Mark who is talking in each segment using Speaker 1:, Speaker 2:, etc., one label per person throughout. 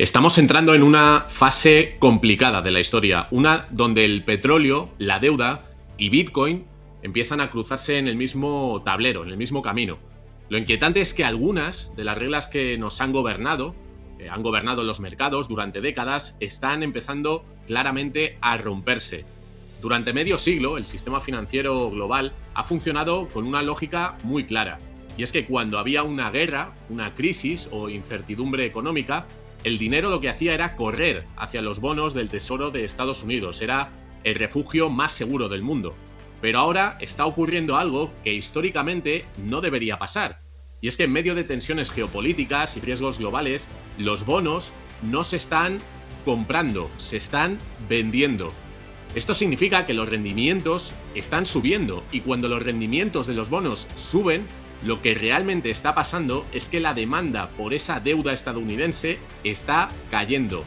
Speaker 1: Estamos entrando en una fase complicada de la historia, una donde el petróleo, la deuda y Bitcoin empiezan a cruzarse en el mismo tablero, en el mismo camino. Lo inquietante es que algunas de las reglas que nos han gobernado los mercados durante décadas, están empezando claramente a romperse. Durante medio siglo, el sistema financiero global ha funcionado con una lógica muy clara, y es que cuando había una guerra, una crisis o incertidumbre económica, el dinero lo que hacía era correr hacia los bonos del Tesoro de Estados Unidos. Era el refugio más seguro del mundo. Pero ahora está ocurriendo algo que históricamente no debería pasar. Y es que en medio de tensiones geopolíticas y riesgos globales, los bonos no se están comprando, se están vendiendo. Esto significa que los rendimientos están subiendo, y cuando los rendimientos de los bonos suben, lo que realmente está pasando es que la demanda por esa deuda estadounidense está cayendo.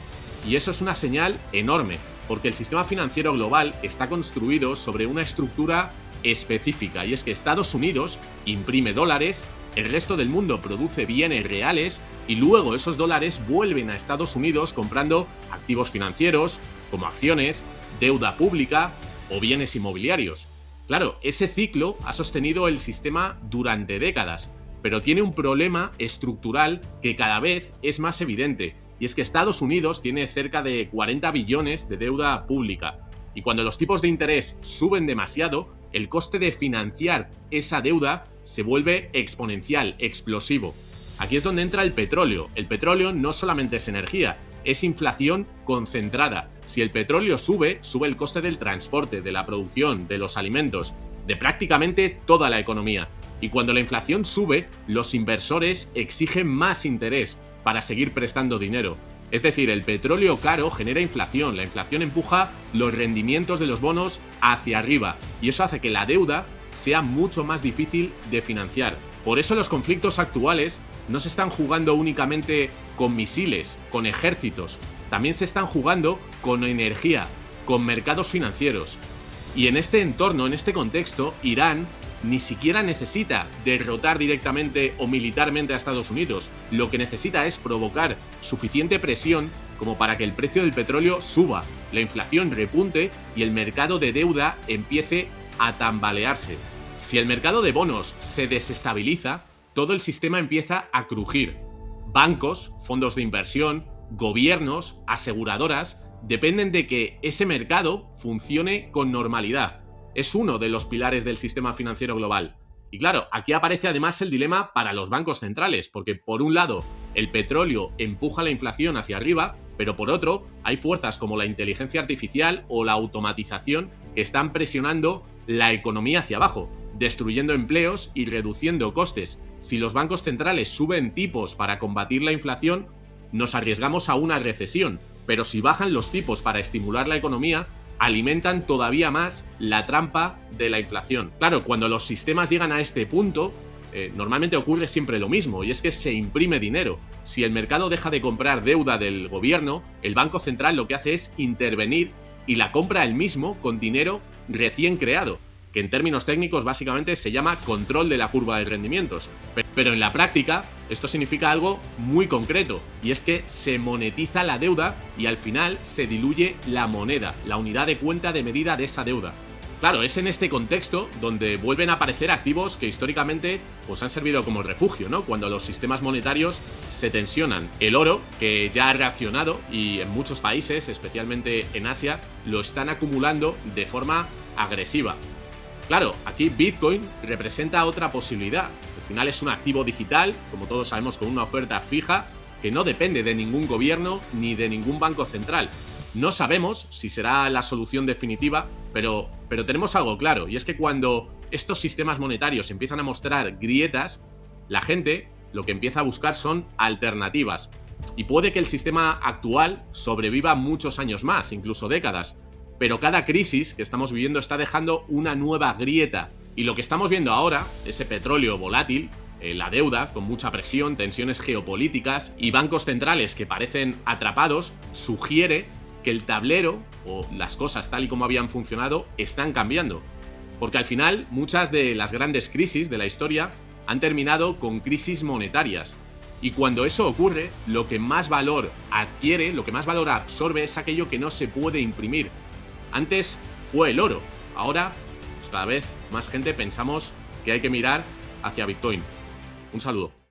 Speaker 1: Y eso es una señal enorme, porque el sistema financiero global está construido sobre una estructura específica, y es que Estados Unidos imprime dólares, el resto del mundo produce bienes reales y luego esos dólares vuelven a Estados Unidos comprando activos financieros, como acciones, deuda pública o bienes inmobiliarios. Claro, ese ciclo ha sostenido el sistema durante décadas, pero tiene un problema estructural que cada vez es más evidente, y es que Estados Unidos tiene cerca de 40 billones de deuda pública, y cuando los tipos de interés suben demasiado, el coste de financiar esa deuda se vuelve exponencial, explosivo. Aquí es donde entra el petróleo. El petróleo no solamente es energía, es inflación concentrada. Si el petróleo sube, sube el coste del transporte, de la producción, de los alimentos, de prácticamente toda la economía. Y cuando la inflación sube, los inversores exigen más interés para seguir prestando dinero. Es decir, el petróleo caro genera inflación, la inflación empuja los rendimientos de los bonos hacia arriba, y eso hace que la deuda sea mucho más difícil de financiar. Por eso los conflictos actuales no se están jugando únicamente con misiles, con ejércitos, también se están jugando con energía, con mercados financieros. Y en este entorno, en este contexto, Irán ni siquiera necesita derrotar directamente o militarmente a Estados Unidos. Lo que necesita es provocar suficiente presión como para que el precio del petróleo suba, la inflación repunte y el mercado de deuda empiece a tambalearse. Si el mercado de bonos se desestabiliza, todo el sistema empieza a crujir. Bancos, fondos de inversión, gobiernos, aseguradoras, dependen de que ese mercado funcione con normalidad. Es uno de los pilares del sistema financiero global. Y claro, aquí aparece además el dilema para los bancos centrales, porque por un lado, el petróleo empuja la inflación hacia arriba, pero por otro, hay fuerzas como la inteligencia artificial o la automatización que están presionando la economía hacia abajo, destruyendo empleos y reduciendo costes. Si los bancos centrales suben tipos para combatir la inflación, nos arriesgamos a una recesión, pero si bajan los tipos para estimular la economía, alimentan todavía más la trampa de la inflación. Claro, cuando los sistemas llegan a este punto, normalmente ocurre siempre lo mismo, y es que se imprime dinero. Si el mercado deja de comprar deuda del gobierno, el Banco Central lo que hace es intervenir y la compra él mismo con dinero recién creado, que en términos técnicos básicamente se llama control de la curva de rendimientos. Pero en la práctica esto significa algo muy concreto, y es que se monetiza la deuda y al final se diluye la moneda, la unidad de cuenta de medida de esa deuda. Claro, es en este contexto donde vuelven a aparecer activos que históricamente han servido como refugio, ¿no? Cuando los sistemas monetarios se tensionan. El oro, que ya ha reaccionado y en muchos países, especialmente en Asia, lo están acumulando de forma agresiva. Claro, aquí Bitcoin representa otra posibilidad. Al final es un activo digital, como todos sabemos, con una oferta fija que no depende de ningún gobierno ni de ningún banco central. No sabemos si será la solución definitiva, pero tenemos algo claro, y es que cuando estos sistemas monetarios empiezan a mostrar grietas, la gente lo que empieza a buscar son alternativas. Y puede que el sistema actual sobreviva muchos años más, incluso décadas, pero cada crisis que estamos viviendo está dejando una nueva grieta. Y lo que estamos viendo ahora, ese petróleo volátil, la deuda con mucha presión, tensiones geopolíticas y bancos centrales que parecen atrapados, sugiere que el tablero o las cosas tal y como habían funcionado están cambiando. Porque al final muchas de las grandes crisis de la historia han terminado con crisis monetarias. Y cuando eso ocurre, lo que más valor adquiere, lo que más valor absorbe es aquello que no se puede imprimir. Antes fue el oro, ahora pues cada vez más gente pensamos que hay que mirar hacia Bitcoin. Un saludo.